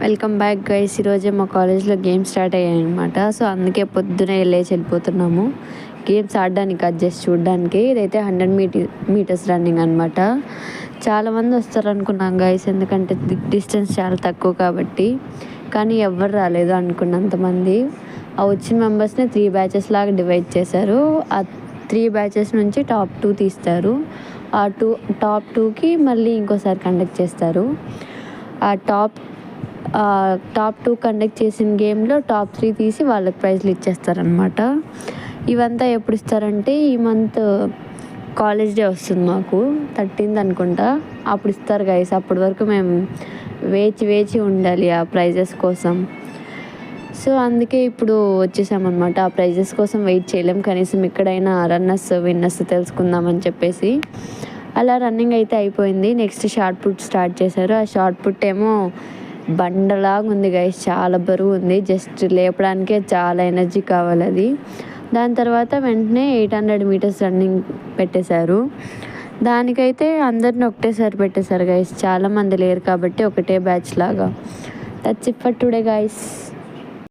Welcome back guys. ఈరోజే మా కాలేజ్లో గేమ్స్ స్టార్ట్ అయ్యాయి అనమాట. సో అందుకే పొద్దునే వెళ్ళిపోతున్నాము గేమ్స్ ఆడడానికి, అది జస్ట్ చూడడానికి. ఇదైతే 100 మీటర్స్ రన్నింగ్ అనమాట. చాలామంది వస్తారు అనుకున్నాం గైస్, ఎందుకంటే డిస్టెన్స్ చాలా తక్కువ కాబట్టి. కానీ ఎవరు రాలేదు అనుకున్నంతమంది. ఆ వచ్చిన మెంబర్స్ని 3 బ్యాచెస్ లాగా డివైడ్ చేశారు. ఆ 3 బ్యాచెస్ నుంచి టాప్ 2 తీస్తారు. ఆ టాప్ 2కి మళ్ళీ ఇంకోసారి కండక్ట్ చేస్తారు. ఆ టాప్ 2 కండక్ట్ చేసిన గేమ్లో టాప్ 3 తీసి వాళ్ళకి ప్రైజ్లు ఇచ్చేస్తారనమాట. ఇవంతా ఎప్పుడు ఇస్తారంటే, ఈ మంత్ కాలేజ్ డే వస్తుంది మాకు, 13th అనుకుంటా. అప్పుడు ఇస్తారు గైస్. అప్పటి వరకు మేము వేచి ఉండాలి ఆ ప్రైజెస్ కోసం. సో అందుకే ఇప్పుడు వచ్చేసామన్నమాట. ఆ ప్రైజెస్ కోసం వెయిట్ చేయలేం, కనీసం ఇక్కడైనా రన్నర్స్ విన్నర్స్ తెలుసుకుందామని చెప్పేసి. అలా రన్నింగ్ అయితే అయిపోయింది. నెక్స్ట్ షార్ట్ పుట్ స్టార్ట్ చేశారు. ఆ షార్ట్ పుట్ ఏమో బండలాగా ఉంది గైస్, చాలా బరువు ఉంది. జస్ట్ లేపడానికే చాలా ఎనర్జీ కావాలి అది. దాని తర్వాత వెంటనే 800 మీటర్స్ రన్నింగ్ పెట్టేశారు. దానికైతే అందరిని ఒకటేసారి పెట్టేశారు గైస్, చాలామంది లేరు కాబట్టి ఒకటే బ్యాచ్ లాగా. That's it for today guys.